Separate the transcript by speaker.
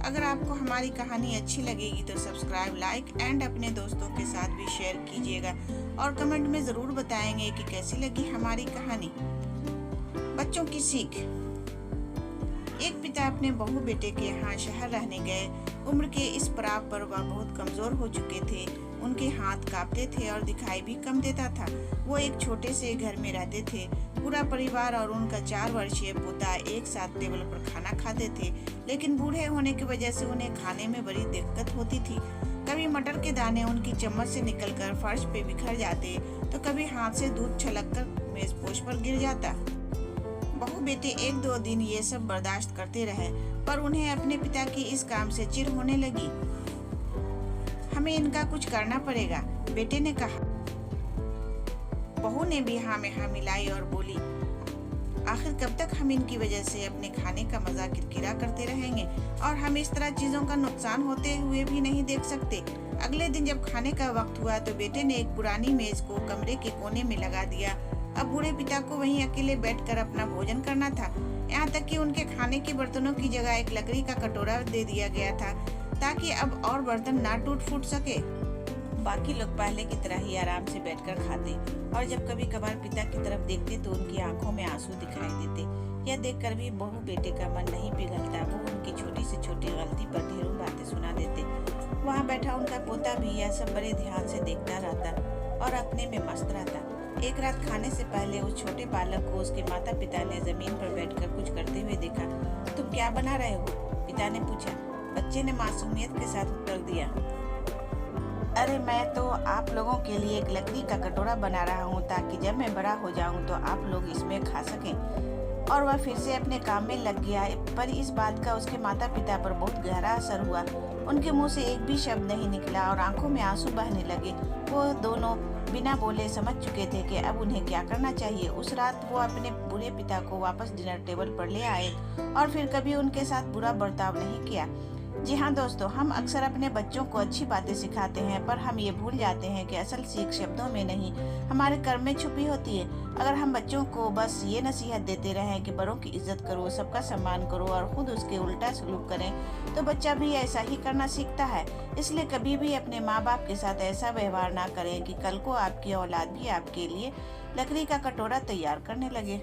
Speaker 1: अगर आपको हमारी कहानी अच्छी लगेगी तो सब्सक्राइब, लाइक एंड अपने दोस्तों के साथ भी शेयर कीजिएगा और कमेंट में ज़रूर बताएंगे कि कैसी लगी हमारी कहानी। बच्चों की सीख। एक पिता अपने बहू बेटे के यहाँ शहर रहने गए। उम्र के इस पड़ाव पर वह बहुत कमजोर हो चुके थे। उनके हाथ कांपते थे और दिखाई भी कम देता था। वो एक छोटे से घर में रहते थे। पूरा परिवार और उनका 4 वर्षीय पोता एक साथ टेबल पर खाना खाते थे, लेकिन बूढ़े होने की वजह से उन्हें खाने में बड़ी दिक्कत होती थी। कभी मटर के दाने उनकी चम्मच से निकलकर फर्श पे बिखर जाते, तो कभी हाथ से दूध छलककर मेजपोश पर गिर जाता। बहू बेटे 1-2 दिन ये सब बर्दाश्त करते रहे, पर उन्हें अपने पिता की इस काम से चिढ़ होने लगी। हमें इनका कुछ करना पड़ेगा, बेटे ने कहा। बहू ने भी हाँ में हाँ मिलाई और बोली, आखिर कब तक हम इनकी वजह से अपने खाने का मजा किरकिरा करते रहेंगे और हम इस तरह चीजों का नुकसान होते हुए भी नहीं देख सकते। अगले दिन जब खाने का वक्त हुआ तो बेटे ने एक पुरानी मेज को कमरे के कोने में लगा दिया। अब बूढ़े पिता को वहीं अकेले बैठकर अपना भोजन करना था। यहाँ तक कि उनके खाने के बर्तनों की जगह एक लकड़ी का कटोरा दे दिया गया था, ताकि अब और बर्तन ना टूट फूट सके। बाकी लोग पहले की तरह ही आराम से बैठकर खाते और जब कभी कभार पिता की तरफ देखते तो उनकी आंखों में आंसू दिखाई देते। यह देखकर भी बहू बेटे का मन नहीं पिघलता। वो उनकी छोटी से छोटी गलती पर ढेरों बातें सुना देते। वहाँ बैठा उनका पोता भी यह सब बड़े ध्यान से देखता रहता और अपने में मस्त रहता। एक रात खाने से पहले उस छोटे बालक को उसके माता पिता ने जमीन पर बैठकर कुछ करते हुए देखा। तुम क्या बना रहे हो? पिता ने पूछा। बच्चे ने मासूमियत के साथ उत्तर दिया, अरे मैं तो आप लोगों के लिए एक लकड़ी का कटोरा बना रहा हूँ, ताकि जब मैं बड़ा हो जाऊँ तो आप लोग इसमें खा सकें। और वह फिर से अपने काम में लग गया। पर इस बात का उसके माता पिता पर बहुत गहरा असर हुआ। उनके मुंह से एक भी शब्द नहीं निकला और आंखों में आंसू बहने लगे। वो दोनों बिना बोले समझ चुके थे कि अब उन्हें क्या करना चाहिए। उस रात वो अपने बूढ़े पिता को वापस डिनर टेबल पर ले आए और फिर कभी उनके साथ बुरा बर्ताव नहीं किया। जी हाँ दोस्तों, हम अक्सर अपने बच्चों को अच्छी बातें सिखाते हैं, पर हम ये भूल जाते हैं कि असल सीख शब्दों में नहीं, हमारे कर्म में छुपी होती है। अगर हम बच्चों को बस ये नसीहत देते रहें कि बड़ों की इज्जत करो, सबका सम्मान करो और खुद उसके उल्टा सलूक करें, तो बच्चा भी ऐसा ही करना सीखता है। इसलिए कभी भी अपने माँ बाप के साथ ऐसा व्यवहार ना करें कि कल को आपकी औलाद भी आपके लिए लकड़ी का कटोरा तैयार करने लगे।